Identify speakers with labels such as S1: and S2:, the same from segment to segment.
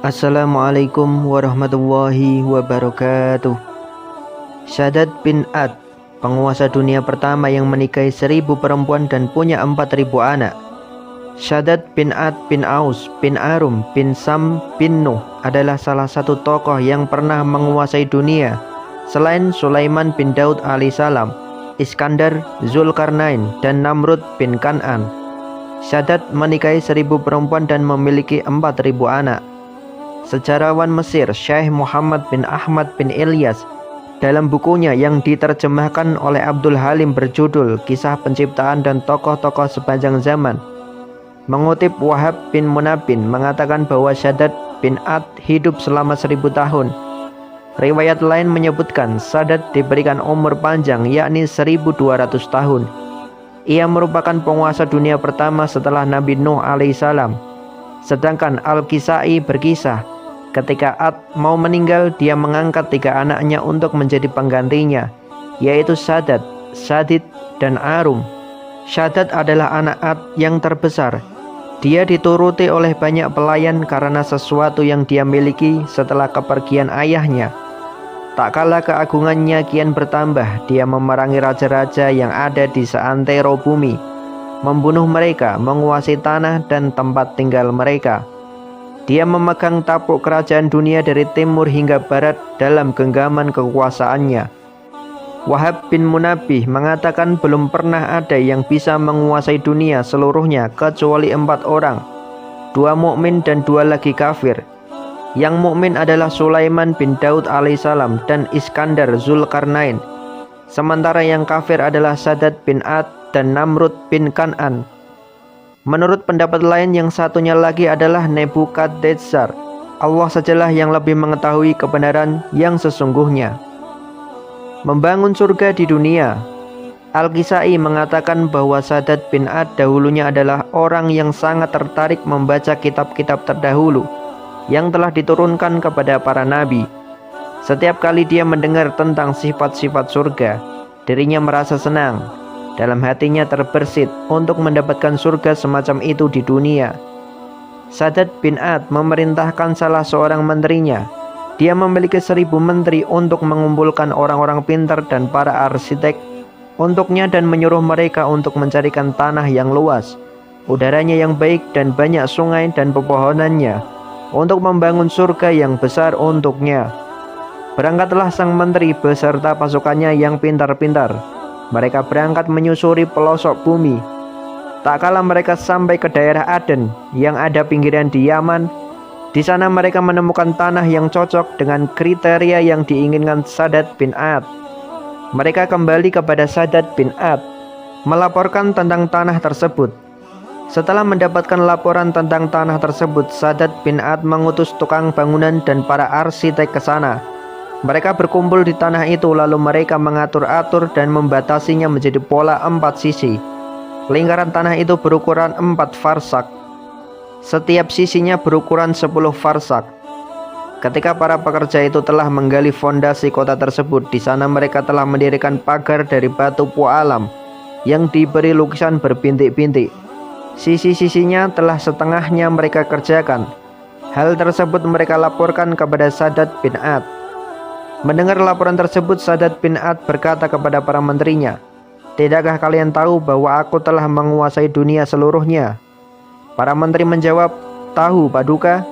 S1: Assalamualaikum warahmatullahi wabarakatuh. Shaddad bin Ad, penguasa dunia pertama yang menikahi 1000 perempuan dan punya 4000 anak. Shaddad bin Ad bin Aus bin Arum bin Sam bin Nuh adalah salah satu tokoh yang pernah menguasai dunia selain Sulaiman bin Daud alaihissalam, Iskandar, Zulkarnain, dan Namrud bin Kan'an. Shaddad menikahi 1000 perempuan dan memiliki 4000 anak. Sejarawan Mesir Syekh Muhammad bin Ahmad bin Ilyas dalam bukunya yang diterjemahkan oleh Abdul Halim berjudul Kisah Penciptaan dan Tokoh-tokoh Sepanjang Zaman mengutip Wahab bin Munabbih mengatakan bahwa Shaddad bin Ad hidup selama 1000 tahun. Riwayat lain menyebutkan Shaddad diberikan umur panjang yakni 1200 tahun. Ia merupakan penguasa dunia pertama setelah Nabi Nuh alaihissalam. Sedangkan Al-Kisai berkisah ketika Ad mau meninggal, dia mengangkat 3 anaknya untuk menjadi penggantinya, yaitu Shaddad, Shadid, dan Arum. Shaddad adalah anak Ad yang terbesar. Dia dituruti oleh banyak pelayan karena sesuatu yang dia miliki setelah kepergian ayahnya. Tak kala keagungannya kian bertambah, dia memerangi raja-raja yang ada di seantero bumi, membunuh mereka, menguasai tanah dan tempat tinggal mereka. Dia memegang tapluk kerajaan dunia dari timur hingga barat dalam genggaman kekuasaannya. Wahab bin Munabbih mengatakan belum pernah ada yang bisa menguasai dunia seluruhnya kecuali 4 orang, 2 mukmin dan 2 lagi kafir. Yang mukmin adalah Sulaiman bin Daud alaihissalam dan Iskandar Zulkarnain. Sementara yang kafir adalah Shaddad bin Ad dan Namrud bin Kan'an. Menurut pendapat lain, yang satunya lagi adalah Nebukadnezar. Allah sajalah yang lebih mengetahui kebenaran yang sesungguhnya. Membangun surga di dunia. Al-Kisai mengatakan bahwa Shaddad bin Ad dahulunya adalah orang yang sangat tertarik membaca kitab-kitab terdahulu yang telah diturunkan kepada para nabi. Setiap kali dia mendengar tentang sifat-sifat surga, dirinya merasa senang. Dalam hatinya terbersit untuk mendapatkan surga semacam itu di dunia. Shaddad bin Ad memerintahkan salah seorang menterinya. Dia memiliki 1000 menteri untuk mengumpulkan orang-orang pintar dan para arsitek untuknya dan menyuruh mereka untuk mencarikan tanah yang luas, udaranya yang baik dan banyak sungai dan pepohonannya untuk membangun surga yang besar untuknya. Berangkatlah sang menteri beserta pasukannya yang pintar-pintar. Mereka berangkat menyusuri pelosok bumi. Tak kala mereka sampai ke daerah Aden yang ada pinggiran di Yaman, di sana mereka menemukan tanah yang cocok dengan kriteria yang diinginkan Shaddad bin Ad. Mereka kembali kepada Shaddad bin Ad, melaporkan tentang tanah tersebut. Setelah mendapatkan laporan tentang tanah tersebut, Shaddad bin Ad mengutus tukang bangunan dan para arsitek ke sana. Mereka berkumpul di tanah itu lalu mereka mengatur-atur dan membatasinya menjadi pola 4 sisi. Lingkaran tanah itu berukuran 4 farsak. Setiap sisinya berukuran 10 farsak. Ketika para pekerja itu telah menggali fondasi kota tersebut, di sana mereka telah mendirikan pagar dari batu pualam yang diberi lukisan berbintik-bintik. Sisi-sisinya telah setengahnya mereka kerjakan. Hal tersebut mereka laporkan kepada Shaddad bin Ad. Mendengar laporan tersebut, Shaddad bin Ad berkata kepada para menterinya, "Tidakkah kalian tahu bahwa aku telah menguasai dunia seluruhnya?" Para menteri menjawab, "Tahu, Paduka."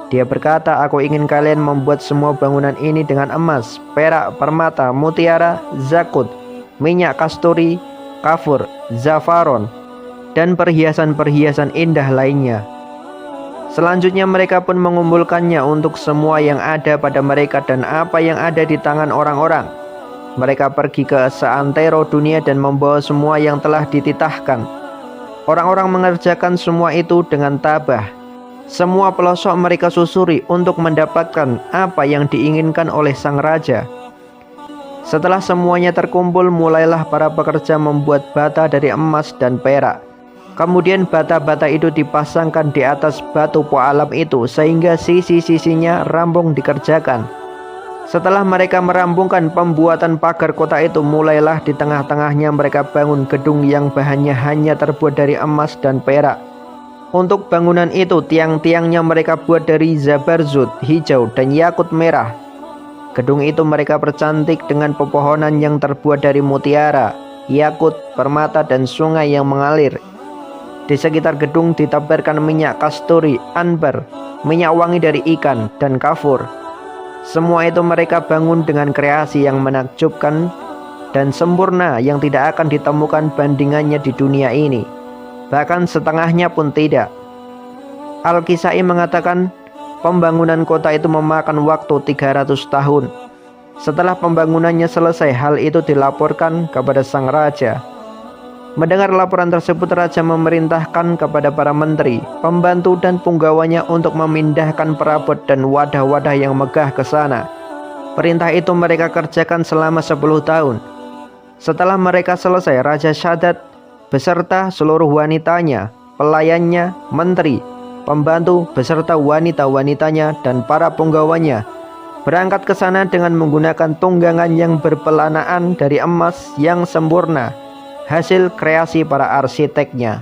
S1: Dia berkata, "Aku ingin kalian membuat semua bangunan ini dengan emas, perak, permata, mutiara, zakut, minyak kasturi, kafur, zafaron, dan perhiasan-perhiasan indah lainnya." Selanjutnya mereka pun mengumpulkannya untuk semua yang ada pada mereka dan apa yang ada di tangan orang-orang. Mereka pergi ke seantero dunia dan membawa semua yang telah dititahkan. Orang-orang mengerjakan semua itu dengan tabah. Semua pelosok mereka susuri untuk mendapatkan apa yang diinginkan oleh sang raja. Setelah semuanya terkumpul, mulailah para pekerja membuat bata dari emas dan perak. Kemudian bata-bata itu dipasangkan di atas batu pualam itu sehingga sisi-sisinya rampung dikerjakan. Setelah mereka merampungkan pembuatan pagar kota itu, mulailah di tengah-tengahnya mereka bangun gedung yang bahannya hanya terbuat dari emas dan perak. Untuk bangunan itu tiang-tiangnya mereka buat dari zabarzud hijau dan yakut merah. Gedung itu mereka percantik dengan pepohonan yang terbuat dari mutiara, yakut, permata dan sungai yang mengalir. Di sekitar gedung ditaburkan minyak kasturi, anbar, minyak wangi dari ikan, dan kafur. Semua itu mereka bangun dengan kreasi yang menakjubkan dan sempurna yang tidak akan ditemukan bandingannya di dunia ini. Bahkan setengahnya pun tidak. Al-Kisai mengatakan pembangunan kota itu memakan waktu 300 tahun. Setelah pembangunannya selesai, hal itu dilaporkan kepada sang raja. Mendengar laporan tersebut, raja memerintahkan kepada para menteri, pembantu dan punggawanya untuk memindahkan perabot dan wadah-wadah yang megah ke sana. Perintah itu mereka kerjakan selama 10 tahun. Setelah mereka selesai, Raja Shaddad beserta seluruh wanitanya, pelayannya, menteri, pembantu beserta wanita-wanitanya dan para punggawanya berangkat ke sana dengan menggunakan tunggangan yang berpelanaan dari emas yang sempurna, hasil kreasi para arsiteknya.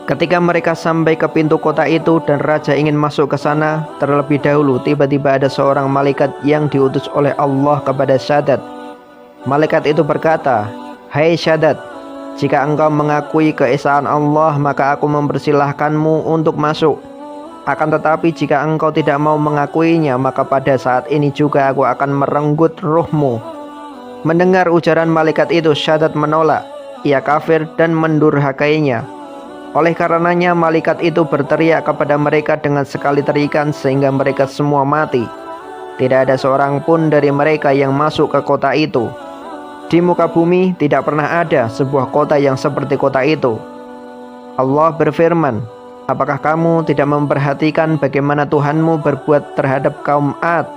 S1: Ketika mereka sampai ke pintu kota itu dan raja ingin masuk ke sana, terlebih dahulu tiba-tiba ada seorang malaikat yang diutus oleh Allah kepada Shaddad. Malaikat itu berkata, "Hai Shaddad, jika engkau mengakui keesaan Allah, maka aku mempersilahkanmu untuk masuk. Akan tetapi jika engkau tidak mau mengakuinya, maka pada saat ini juga aku akan merenggut ruhmu." Mendengar ujaran malaikat itu, Shaddad menolak. Ia kafir dan mendurhakainya. Oleh karenanya malaikat itu berteriak kepada mereka dengan sekali terikan sehingga mereka semua mati. Tidak ada seorang pun dari mereka yang masuk ke kota itu. Di muka bumi tidak pernah ada sebuah kota yang seperti kota itu. Allah berfirman, "Apakah kamu tidak memperhatikan bagaimana Tuhanmu berbuat terhadap kaum Ad,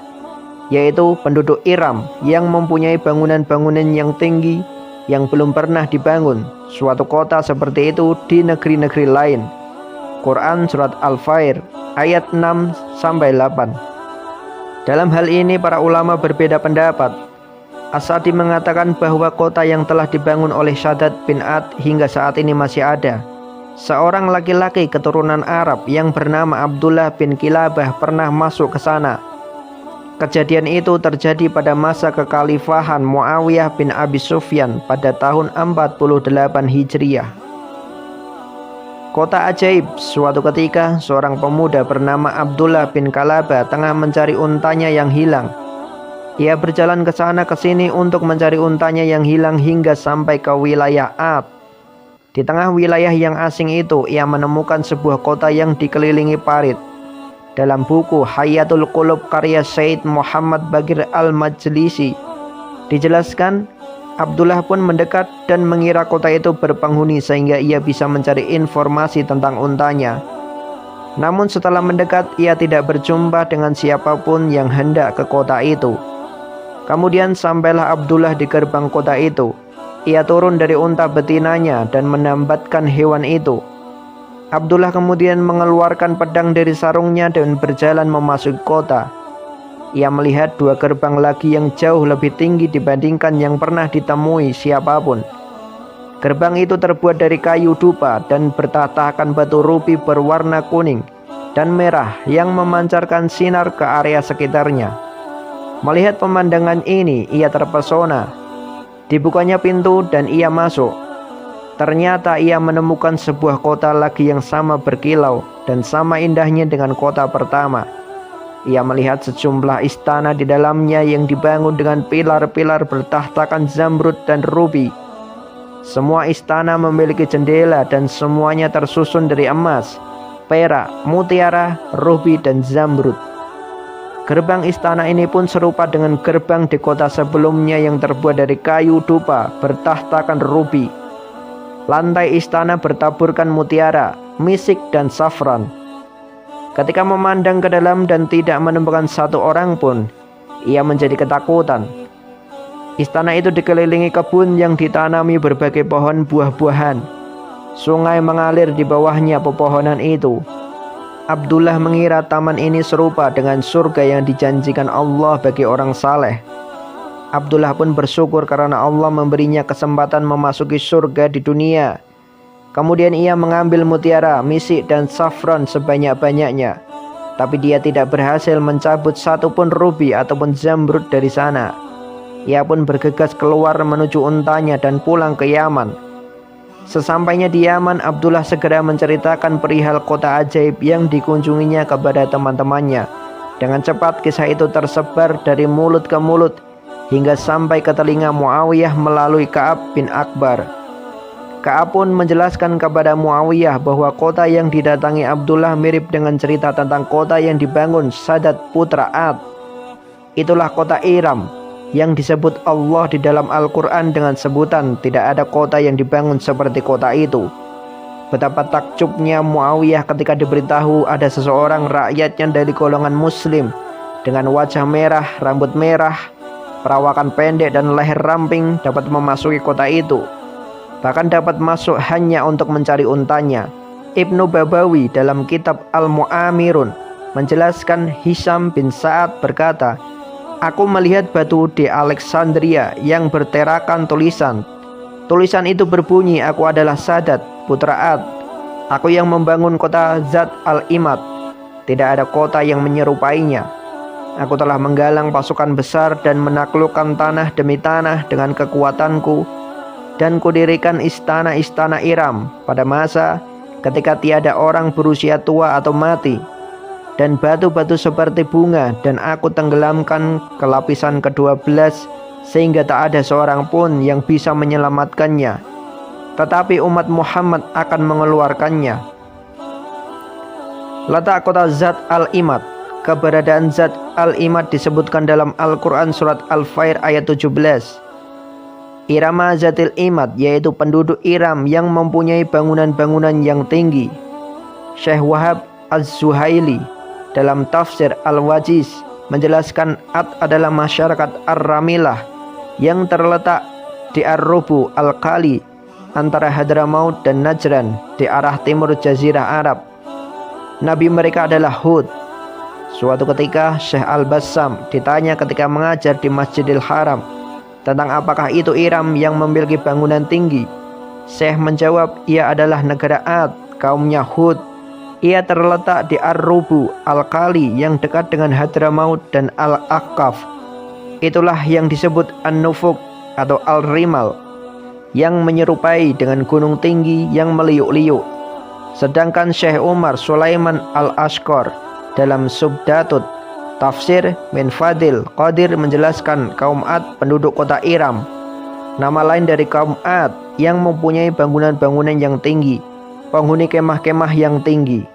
S1: yaitu penduduk Iram yang mempunyai bangunan-bangunan yang tinggi yang belum pernah dibangun suatu kota seperti itu di negeri-negeri lain." Quran Surat Al-Fajr ayat 6-8. Dalam hal ini para ulama berbeda pendapat. As-Sadi mengatakan bahwa kota yang telah dibangun oleh Shaddad bin Ad hingga saat ini masih ada. Seorang laki-laki keturunan Arab yang bernama Abdullah bin Kilabah pernah masuk ke sana. Kejadian itu terjadi pada masa kekhalifahan Muawiyah bin Abi Sufyan pada tahun 48 Hijriah. Kota ajaib. Suatu ketika seorang pemuda bernama Abdullah bin Kalaba tengah mencari untanya yang hilang. Ia berjalan ke sana ke sini untuk mencari untanya yang hilang hingga sampai ke wilayah Ad. Di tengah wilayah yang asing itu, ia menemukan sebuah kota yang dikelilingi parit. Dalam buku Hayatul Qulub karya Said Muhammad Bagir Al-Majlisi dijelaskan, Abdullah pun mendekat dan mengira kota itu berpenghuni sehingga ia bisa mencari informasi tentang untanya. Namun setelah mendekat, ia tidak berjumpa dengan siapapun yang hendak ke kota itu. Kemudian sampailah Abdullah di gerbang kota itu. Ia turun dari unta betinanya dan menambatkan hewan itu. Abdullah kemudian mengeluarkan pedang dari sarungnya dan berjalan memasuki kota. Ia melihat dua gerbang lagi yang jauh lebih tinggi dibandingkan yang pernah ditemui siapapun. Gerbang itu terbuat dari kayu dupa dan bertatakan batu rubi berwarna kuning dan merah yang memancarkan sinar ke area sekitarnya. Melihat pemandangan ini, ia terpesona. Dibukanya pintu dan ia masuk. Ternyata ia menemukan sebuah kota lagi yang sama berkilau dan sama indahnya dengan kota pertama. Ia melihat sejumlah istana di dalamnya yang dibangun dengan pilar-pilar bertahtakan zamrud dan rubi. Semua istana memiliki jendela dan semuanya tersusun dari emas, perak, mutiara, rubi dan zamrud. Gerbang istana ini pun serupa dengan gerbang di kota sebelumnya yang terbuat dari kayu dupa bertahtakan rubi. Lantai istana bertaburkan mutiara, misik dan safran. Ketika memandang ke dalam dan tidak menemukan satu orang pun, ia menjadi ketakutan. Istana itu dikelilingi kebun yang ditanami berbagai pohon buah-buahan. Sungai mengalir di bawahnya pepohonan itu. Abdullah mengira taman ini serupa dengan surga yang dijanjikan Allah bagi orang saleh. Abdullah pun bersyukur karena Allah memberinya kesempatan memasuki surga di dunia. Kemudian ia mengambil mutiara, misik dan safron sebanyak-banyaknya. Tapi dia tidak berhasil mencabut satupun rubi ataupun zamrud dari sana. Ia pun bergegas keluar menuju untanya dan pulang ke Yaman. Sesampainya di Yaman, Abdullah segera menceritakan perihal kota ajaib yang dikunjunginya kepada teman-temannya. Dengan cepat kisah itu tersebar dari mulut ke mulut hingga sampai ke telinga Muawiyah melalui Ka'ab bin Akbar. Ka'ab pun menjelaskan kepada Muawiyah bahwa kota yang didatangi Abdullah mirip dengan cerita tentang kota yang dibangun Sadat putra Ad. Itulah kota Iram yang disebut Allah di dalam Al-Quran dengan sebutan tidak ada kota yang dibangun seperti kota itu. Betapa takjubnya Muawiyah ketika diberitahu ada seseorang rakyatnya dari golongan muslim dengan wajah merah, rambut merah, perawakan pendek dan leher ramping dapat memasuki kota itu. Bahkan dapat masuk hanya untuk mencari untanya. Ibnu Babawi dalam kitab Al-Mu'amirun menjelaskan Hisham bin Sa'ad berkata, "Aku melihat batu di Alexandria yang berterakan tulisan. Tulisan itu berbunyi, aku adalah Sadat, putra Ad. Aku yang membangun kota Zat al-Imad. Tidak ada kota yang menyerupainya. Aku telah menggalang pasukan besar dan menaklukkan tanah demi tanah dengan kekuatanku. Dan kudirikan istana-istana Iram pada masa ketika tiada orang berusia tua atau mati. Dan batu-batu seperti bunga dan aku tenggelamkan ke lapisan ke-12 sehingga tak ada seorang pun yang bisa menyelamatkannya. Tetapi umat Muhammad akan mengeluarkannya." Letak kota Zat al-Imad. Keberadaan Zat al-Imad disebutkan dalam Al-Quran surat Al-Fair ayat 17. Irama Zatil Imad, yaitu penduduk Iram yang mempunyai bangunan-bangunan yang tinggi. Syekh Wahab Az-Zuhaili dalam tafsir Al-Wajiz menjelaskan Ad adalah masyarakat Ar-Ramilah yang terletak di Ar-Rubu Al-Kali antara Hadramaut dan Najran di arah timur Jazirah Arab. Nabi mereka adalah Hud. Suatu ketika Syekh Al-Bassam ditanya ketika mengajar di Masjidil Haram tentang apakah itu Iram yang memiliki bangunan tinggi. Syekh menjawab, ia adalah negara Ad, kaumnya Hud. Ia terletak di Ar-Rubu Al-Kali yang dekat dengan Hadramaut dan Al-Aqaf. Itulah yang disebut An-Nufuk atau Al-Rimal, yang menyerupai dengan gunung tinggi yang meliuk-liuk. Sedangkan Syekh Umar Sulaiman Al-Ashqar dalam Subdatut Tafsir min Fadil Qadir menjelaskan kaum Ad penduduk kota Iram, nama lain dari kaum Ad yang mempunyai bangunan-bangunan yang tinggi, penghuni kemah-kemah yang tinggi.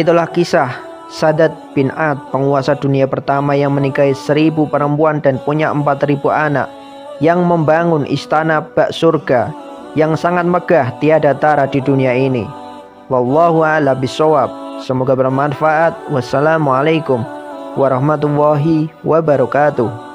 S1: Itulah kisah Sadat bin Ad, penguasa dunia pertama yang menikahi 1000 perempuan dan punya 4000 anak, yang membangun istana bak surga yang sangat megah tiada tara di dunia ini. Wallahu a'lam bishawab. Semoga bermanfaat. Wassalamualaikum warahmatullahi wabarakatuh.